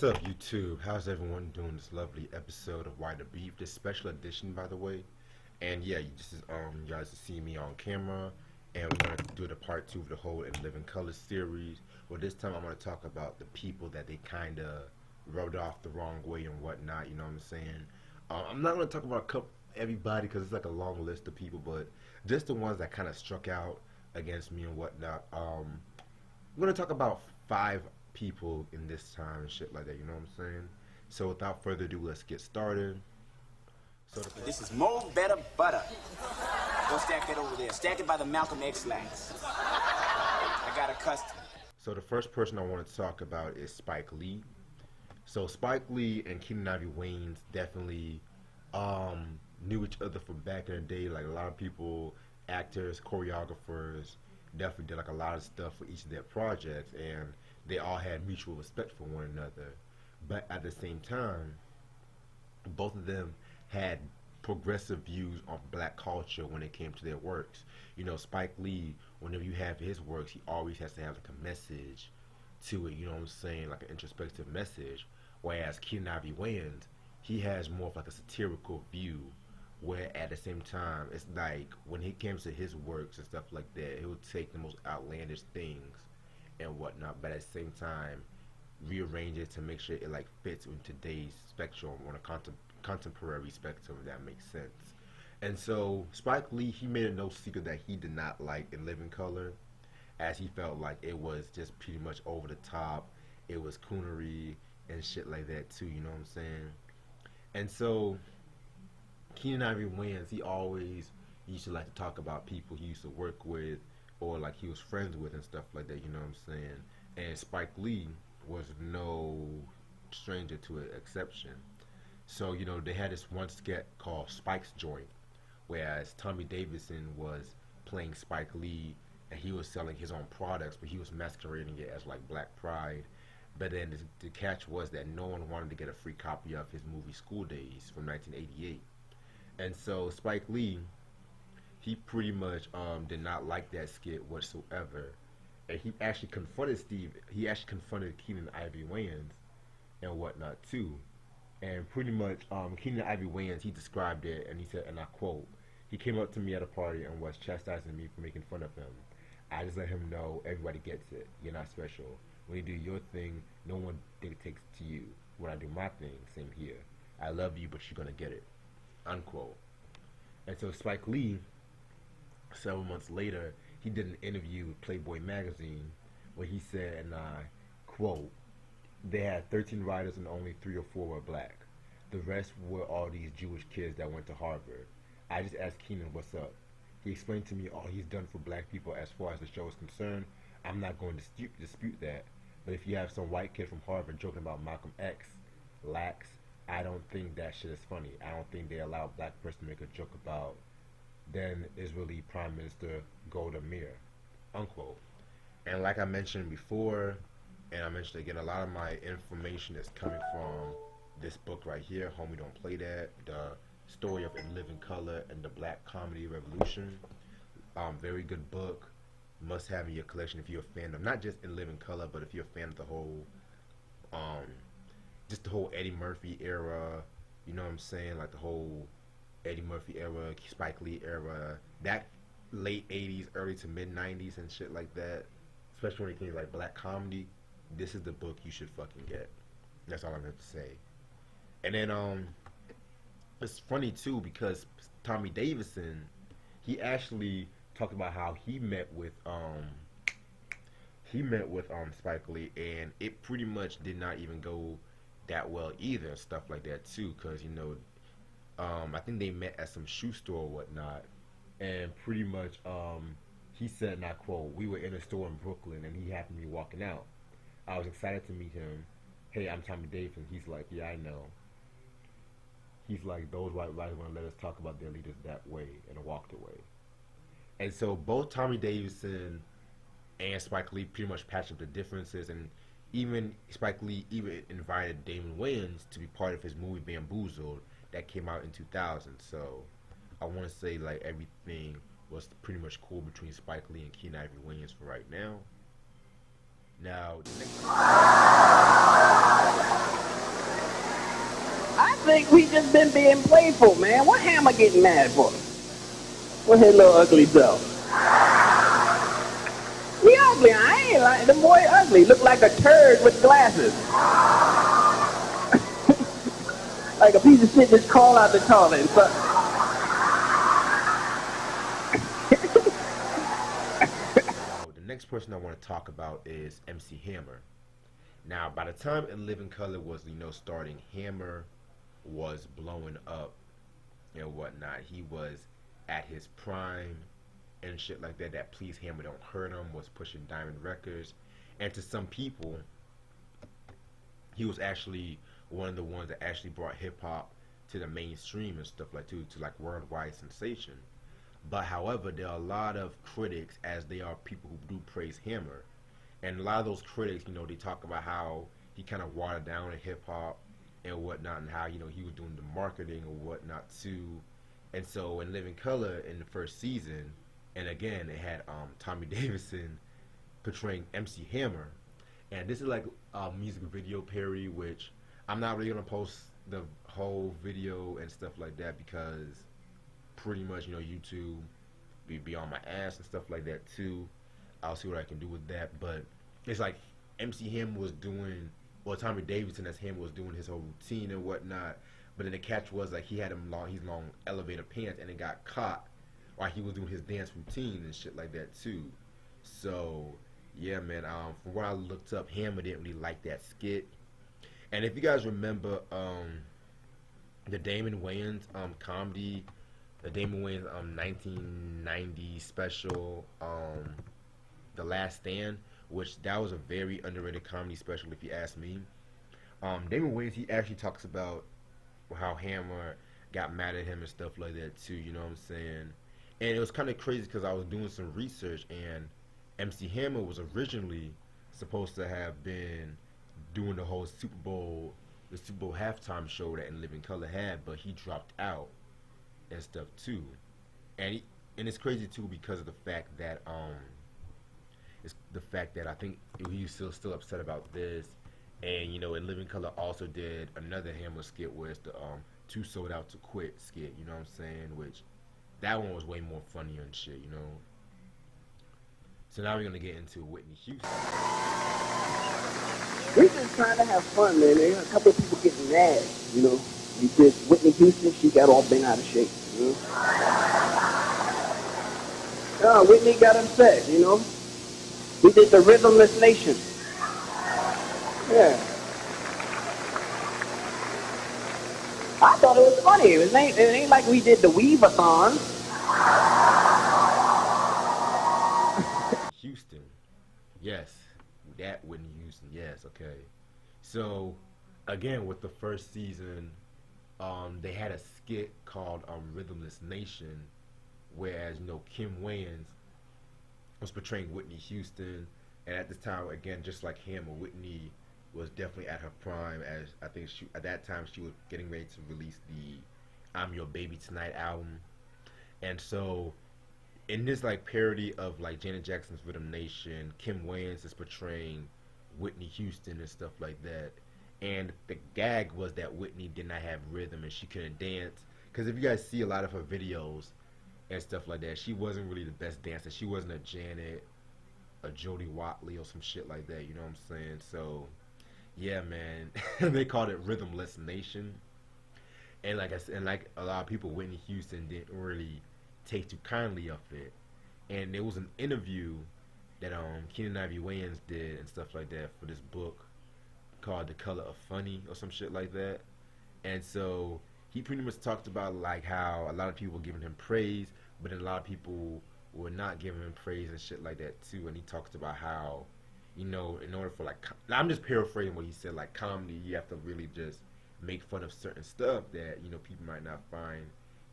What's up, YouTube? How's everyone doing this lovely episode of Why the Beef? This special edition, by the way. And yeah, this is you guys see me on camera, and we're gonna do the part two of the whole In Living Color series. Well, this time I'm gonna talk about the people that they kind of rubbed off the wrong way and whatnot. You know what I'm saying? I'm not gonna talk about everybody because it's like a long list of people, but just the ones that kind of struck out against me and whatnot. I'm gonna talk about 5 people in this time and shit like that. You know what I'm saying? So without further ado, let's get started. So This is more better butter. Go stack that over there. Stack it by the Malcolm X slats. I got a custom. So the first person I want to talk about is Spike Lee. So Spike Lee and Keenen Ivory Wayans definitely knew each other from back in the day. Like a lot of people, actors, choreographers, definitely did like a lot of stuff for each of their projects, and they all had mutual respect for one another. But at the same time, both of them had progressive views on black culture when it came to their works. You know, Spike Lee, whenever you have his works, he always has to have like a message to it, you know what I'm saying, like an introspective message. Whereas Keenen Ivory Wayans, he has more of like a satirical view, where at the same time, it's like when he comes to his works and stuff like that, he would take the most outlandish things and whatnot, but at the same time, rearrange it to make sure it like fits in today's spectrum on a contemporary spectrum, if that makes sense. And so Spike Lee, he made it no secret that he did not like In Living Color, as he felt like it was just pretty much over the top. It was coonery and shit like that too, you know what I'm saying? And so Keenen Ivory Wayans, he always used to like to talk about people he used to work with or like he was friends with and stuff like that, you know what I'm saying? And Spike Lee was no stranger to an exception. So, you know, they had this one sketch called Spike's Joint, whereas Tommy Davidson was playing Spike Lee and he was selling his own products, but he was masquerading it as like Black Pride. But then the catch was that no one wanted to get a free copy of his movie School Days from 1988. And so Spike Lee, he pretty much did not like that skit whatsoever. And he actually confronted Keenen Ivory Wayans and whatnot too. And pretty much Keenen Ivory Wayans, he described it and he said, and I quote, "He came up to me at a party and was chastising me for making fun of him. I just let him know everybody gets it. You're not special. When you do your thing, no one dictates to you. When I do my thing, same here. I love you, but you're gonna get it." Unquote. And so Spike Lee, several months later, he did an interview with Playboy magazine where he said, and I quote, "They had 13 writers and only 3 or 4 were black. The rest were all these Jewish kids that went to Harvard. I just asked Keenen what's up. He explained to me all he's done for black people as far as the show is concerned. I'm not going to dispute that. But if you have some white kid from Harvard joking about Malcolm X, Lax, I don't think that shit is funny. I don't think they allow a black person to make a joke about then Israeli Prime Minister Golda Meir." Unquote. And like I mentioned before, and I mentioned again, a lot of my information is coming from this book right here, Homie Don't Play That, The Story of In Living Color and the Black Comedy Revolution. Very good book. Must have in your collection if you're a fan of not just In Living Color, but if you're a fan of the whole just the whole Eddie Murphy era, you know what I'm saying, like the whole Eddie Murphy era, Spike Lee era, that late 80s, early to mid 90s and shit like that, especially when it came to like black comedy. This is the book you should fucking get. That's all I'm going to say. And then it's funny too because Tommy Davidson, he actually talked about how he met with Spike Lee, and it pretty much did not even go that well either, and stuff like that too, because you know I think they met at some shoe store or whatnot, and pretty much he said, and I quote, "We were in a store in Brooklyn and he happened to be walking out. I was excited to meet him. Hey, I'm Tommy Davidson." He's like, "Yeah, I know." He's like, "Those white writers want to let us talk about their leaders that way," and walked away. And so both Tommy Davidson and Spike Lee pretty much patched up the differences, and even Spike Lee even invited Damon Wayans to be part of his movie Bamboozled that came out in 2000. So I want to say like everything was pretty much cool between Spike Lee and Keenen Ivory Wayans for right now. Now, the next think we just been being playful, man. What Hammer getting mad for? What his little ugly self? He ugly. I ain't like the boy ugly. Look like a turd with glasses. Like a piece of shit just crawled out the toilet. So, Now, the next person I want to talk about is MC Hammer. Now, by the time In Living Color was, starting, Hammer was blowing up and whatnot. He was at his prime and shit like that. That Please Hammer Don't Hurt Him was pushing Diamond Records. And to some people, he was actually one of the ones that actually brought hip hop to the mainstream and stuff like to like worldwide sensation. But however, there are a lot of critics, as they are people who do praise Hammer, and a lot of those critics, they talk about how he kind of watered down in hip hop and whatnot, and how he was doing the marketing or whatnot too. And so in Living Color in the first season, and again it had Tommy Davidson portraying MC Hammer, and this is like a music video parody, which I'm not really gonna post the whole video and stuff like that because pretty much YouTube be on my ass and stuff like that too. I'll see what I can do with that, but it's like MC Hammer was doing, well, Tommy Davidson as him was doing his whole routine and whatnot. But then the catch was like he had his long elevator pants, and it got caught while he was doing his dance routine and shit like that too. So yeah, man. From what I looked up, Hammer didn't really like that skit. And if you guys remember, the Damon Wayans comedy, the Damon Wayans 1990 special, The Last Stand, which that was a very underrated comedy special if you ask me. Damon Wayans, he actually talks about how Hammer got mad at him and stuff like that too, you know what I'm saying? And it was kind of crazy because I was doing some research, and MC Hammer was originally supposed to have been doing the Super Bowl halftime show that In Living Color had, but he dropped out and stuff too. And it's crazy too because of the fact that it's the fact that I think he's still upset about this. And In Living Color also did another Hammer skit where it's the Too Sold Out to Quit skit, you know what I'm saying? Which that one was way more funnier and shit. So now we're gonna get into Whitney Houston. we just trying to have fun, man. There are a couple of people getting mad, You did Whitney Houston, she got all bent out of shape, Whitney got upset. We did the Rhythmless Nation. Yeah. I thought it was funny. It ain't like we did the Weave-a-thon. Houston, yes, that Whitney Houston, yes, okay. So again, with the first season, they had a skit called Rhythmless Nation, whereas Kim Wayans was portraying Whitney Houston, and at this time, again, just like Hammer, Whitney was definitely at her prime, as I think at that time she was getting ready to release the I'm Your Baby Tonight album. And so in this like parody of like Janet Jackson's Rhythm Nation, Kim Wayans is portraying Whitney Houston and stuff like that. And the gag was that Whitney did not have rhythm and she couldn't dance. Because if you guys see a lot of her videos and stuff like that, she wasn't really the best dancer. She wasn't a Janet, a Jodie Watley or some shit like that, you know what I'm saying? So yeah, man, they called it Rhythmless Nation, and like I said, and like a lot of people, Whitney Houston didn't really take too kindly of it. And there was an interview that Keenan Ivory Wayans did and stuff like that for this book called The Color of Funny or some shit like that. And so he pretty much talked about like how a lot of people were giving him praise, but then a lot of people were not giving him praise and shit like that too. And he talked about how in order for like, I'm just paraphrasing what he said, like comedy, you have to really just make fun of certain stuff that, people might not find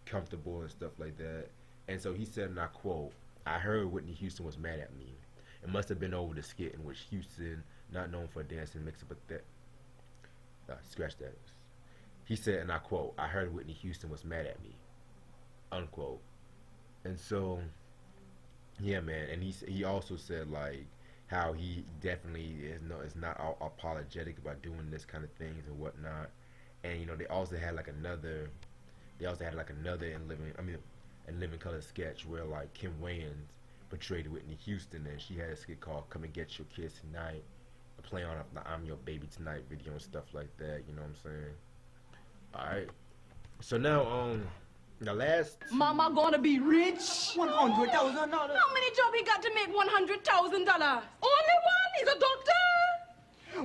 comfortable and stuff like that. And so he said, and I quote, I heard Whitney Houston was mad at me. It must have been over the skit in which Houston, not known for dancing, mixed up with that. Scratch that. He said, and I quote, I heard Whitney Houston was mad at me. Unquote. And so, yeah, man. And he also said, like, how he definitely is not apologetic about doing this kind of things and whatnot. and they also had like another. They also had like another in Living Color sketch where like Kim Wayans portrayed Whitney Houston, and she had a skit called "Come and Get Your Kiss Tonight," a play on the "I'm Your Baby Tonight" video and stuff like that. You know what I'm saying? All right. So now, the last. Mama gonna be rich. $100,000. How many jobs he got to make $100,000? Only one. He's a doctor.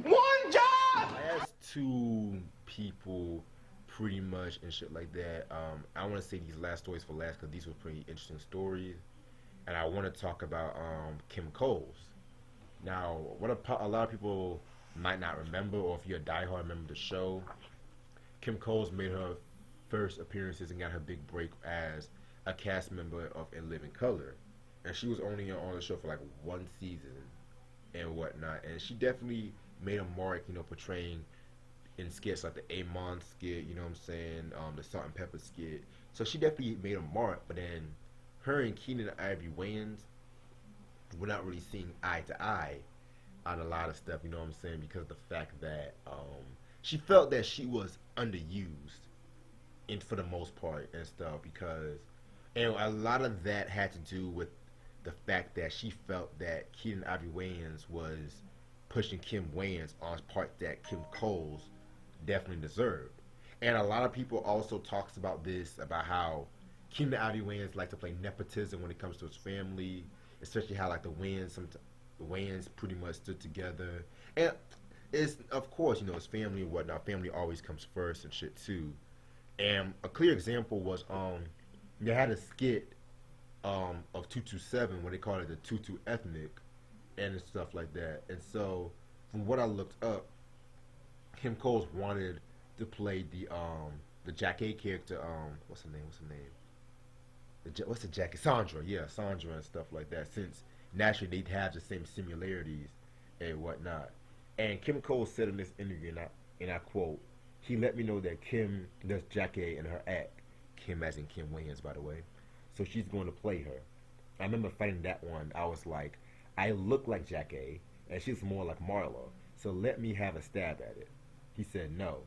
One job. Last two people pretty much and shit like that. I want to say these last stories for last because these were pretty interesting stories, and I want to talk about Kim Coles. Now, what a lot of people might not remember, or if you're a diehard, remember the show. Kim Coles made her first appearances and got her big break as a cast member of In Living Color, and she was only on the show for like one season and whatnot, and she definitely made a mark, portraying in skits like the Amon skit, you know what I'm saying, the Salt and Pepper skit. So she definitely made a mark, but then her and Keenan Ivory Wayans were not really seeing eye to eye on a lot of stuff, you know what I'm saying, because of the fact that she felt that she was underused for the most part and stuff, and a lot of that had to do with the fact that she felt that Keenan Ivory Wayans was pushing Kim Wayans on parts that Kim Coles definitely deserved. And a lot of people also talks about this, about how Keenan Ivory Wayans like to play nepotism when it comes to his family, especially how like the Wayans pretty much stood together. And it's, of course, his family and whatnot. Family always comes first and shit too. And a clear example was they had a skit of 227 when they called it the Tutu ethnic and stuff like that. And so from what I looked up, Kim Coles wanted to play the Jack A character. What's her name? What's the Jackie? Sandra. Yeah, Sandra and stuff like that. Since naturally they'd have the same similarities and whatnot. And Kim Coles said in this interview, and I quote, "He let me know that Kim does Jack A in her act." Kim as in Kim Wayans, by the way. So she's going to play her. I remember fighting that one. I was like, I look like Jack A, and she's more like Marla. So let me have a stab at it. He said no.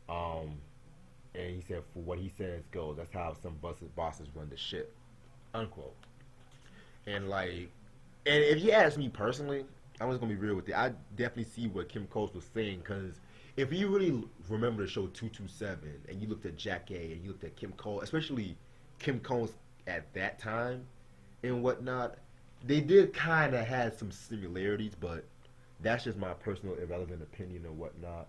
And he said, for what he says goes. That's how some bosses run the ship. Unquote. And like, and if you ask me personally, I'm just gonna be real with you. I definitely see what Kim Coles was saying, because if you really remember the show 227 and you looked at Jack A and you looked at Kim Coles, especially Kim Coles at that time and whatnot, they did kind of have some similarities, but that's just my personal irrelevant opinion and whatnot.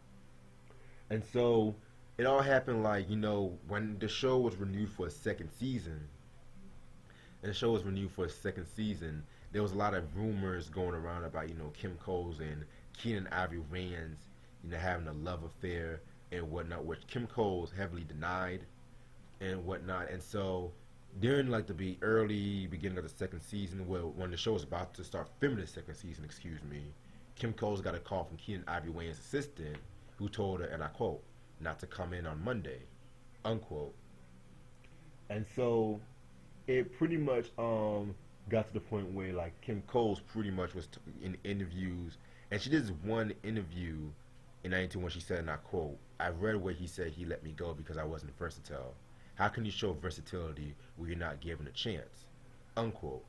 And so it all happened like, when the show was renewed for a second season, there was a lot of rumors going around about, Kim Coles and Keenan Ivory Wayans, having a love affair and whatnot, which Kim Coles heavily denied and whatnot. And so during like the early beginning of the second season, when the show was about to start filming the second season, Kim Coles got a call from Keenan Ivory Wayans' assistant, who told her, and I quote, not to come in on Monday, unquote. And so it pretty much got to the point where like Kim Coles pretty much was in interviews, and she did this one interview in 92 when she said, and I quote, "I read where he said he let me go because I wasn't versatile. How can you show versatility when you're not given a chance?" Unquote.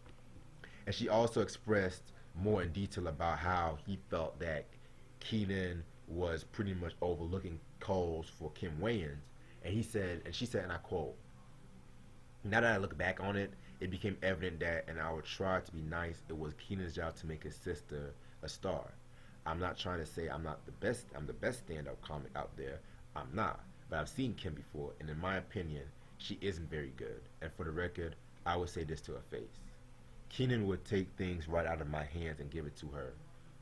And she also expressed more in detail about how he felt that Keenan was pretty much overlooking Coles for Kim Wayans. And she said, and I quote, "Now that I look back on it, it became evident that, and I would try to be nice, it was Keenan's job to make his sister a star. I'm not trying to say I'm the best stand-up comic out there. I'm not. But I've seen Kim before, and in my opinion, she isn't very good. And for the record, I would say this to her face. Keenan would take things right out of my hands and give it to her.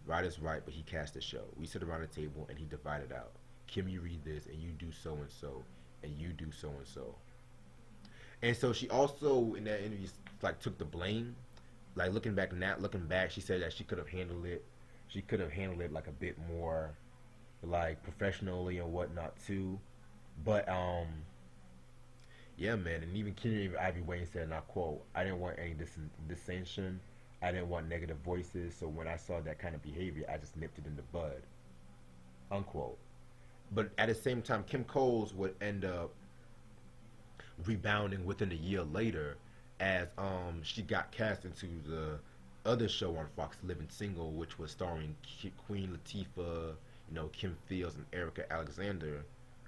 Right is right, but he cast the show. We sit around the table, and he divided out. Kim, you read this, and you do so-and-so, and you do so-and-so." And so she also, in that interview, like, took the blame. Like, looking back, she said that she could have handled it. She could have handled it, like, a bit more, like, professionally and whatnot, too. But, yeah, man, and even Keenan Ivory Wayans said, and I quote, "I didn't want any dissension. I didn't want negative voices, so when I saw that kind of behavior, I just nipped it in the bud." Unquote. But at the same time, Kim Coles would end up rebounding within a year later, as she got cast into the other show on Fox, Living Single, which was starring Queen Latifah, Kim Fields and Erica Alexander.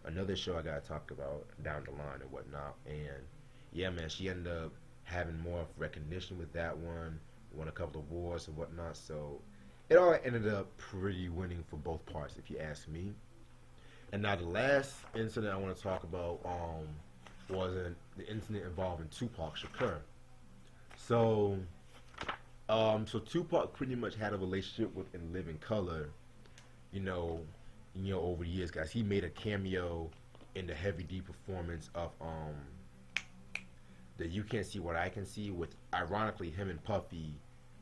Another show I gotta talk about down the line and whatnot. And yeah, man, she ended up having more recognition with that one, won a couple of awards and whatnot. So it all ended up pretty winning for both parts, if you ask me. And now the last incident I want to talk about was the incident involving Tupac Shakur. So, so Tupac pretty much had a relationship with In Living Color, you know, over the years, guys. He made a cameo in the Heavy D performance of the You Can't See What I Can See, with ironically him and Puffy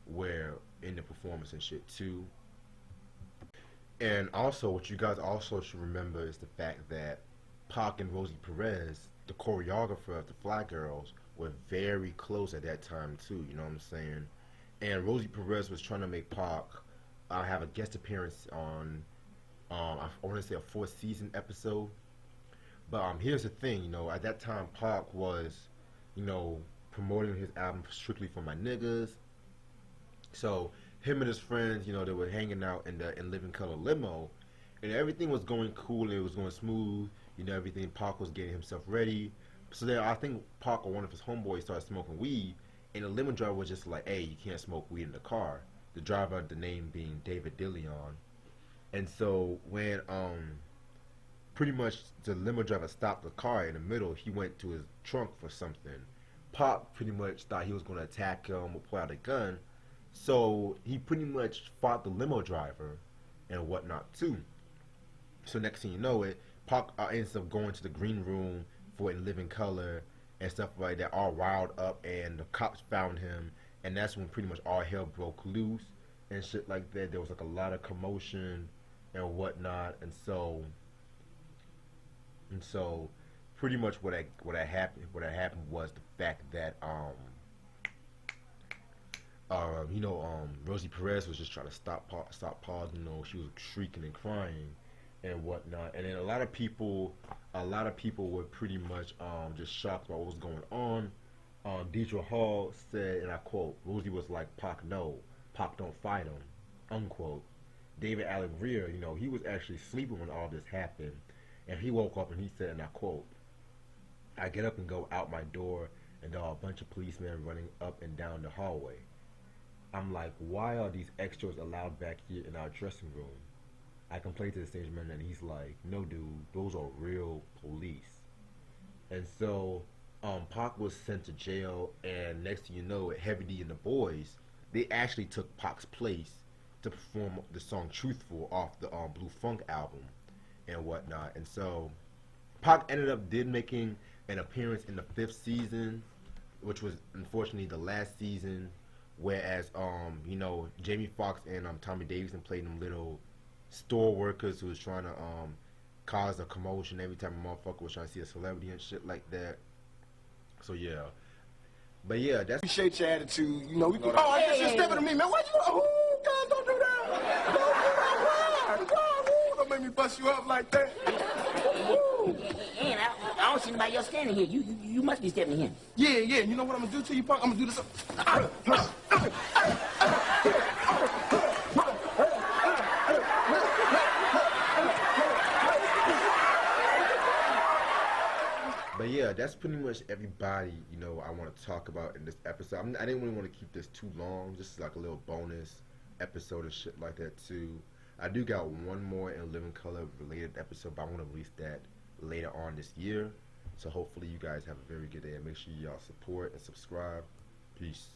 were in the performance and shit too. And also, what you guys also should remember is the fact that Pac and Rosie Perez, the choreographer of the Fly Girls, were very close at that time too. You know what I'm saying? And Rosie Perez was trying to make Pac have a guest appearance on, I want to say a fourth season episode. But here's the thing, at that time Pac was, promoting his album Strictly for My Niggas. So him and his friends, they were hanging out in the In Living Color limo, and everything was going cool and it was going smooth. Everything. Pac was getting himself ready. So then I think Pac or one of his homeboys started smoking weed, and the limo driver was just like, "Hey, you can't smoke weed in the car." The driver, the name being David DeLeon. And so when pretty much the limo driver stopped the car in the middle, he went to his trunk for something. Pac pretty much thought he was going to attack him or pull out a gun. So he pretty much fought the limo driver and whatnot too. So next thing you know it, Pac ends up going to the green room for In Living Color and stuff like that, all riled up, and the cops found him, and that's when pretty much all hell broke loose and shit like that. There was like a lot of commotion and whatnot, and so pretty much what happened was the fact that Rosie Perez was just trying to stop Pac. She was shrieking and crying and whatnot, and then a lot of people were pretty much just shocked about what was going on. Deidre Hall said, and I quote, "Rosie was like, Pac, no, Pac don't fight him," unquote. David Allen Greer, he was actually sleeping when all this happened, and he woke up and he said, and I quote, "I get up and go out my door, and there are a bunch of policemen running up and down the hallway. I'm like, why are these extras allowed back here in our dressing room? I complained to the stage manager, and he's like, no, dude, those are real police." And so Pac was sent to jail, and next thing you know, Heavy D and the Boys, they actually took Pac's place to perform the song Truthful off the Blue Funk album and whatnot. And so Pac ended up making an appearance in the 5th season, which was unfortunately the last season, whereas Jamie Foxx and Tommy Davidson played them little store workers who was trying to cause a commotion every time a motherfucker was trying to see a celebrity and shit like that. So yeah. But yeah, that's appreciate your attitude. We can. Oh, I guess you're stepping to me, man. Why you? Oh, God, don't do that. Don't do that. Why? Don't make me bust you up like that. Hey, I don't see anybody else standing here. You must be stepping in. Yeah. You know what I'm gonna do to you, Punk? I'm gonna do this. But yeah, that's pretty much everybody, I want to talk about in this episode. I didn't really want to keep this too long, just like a little bonus episode and shit like that too. I do got one more In Living Color related episode, but I want to release that later on this year. So hopefully you guys have a very good day, and make sure y'all support and subscribe. Peace.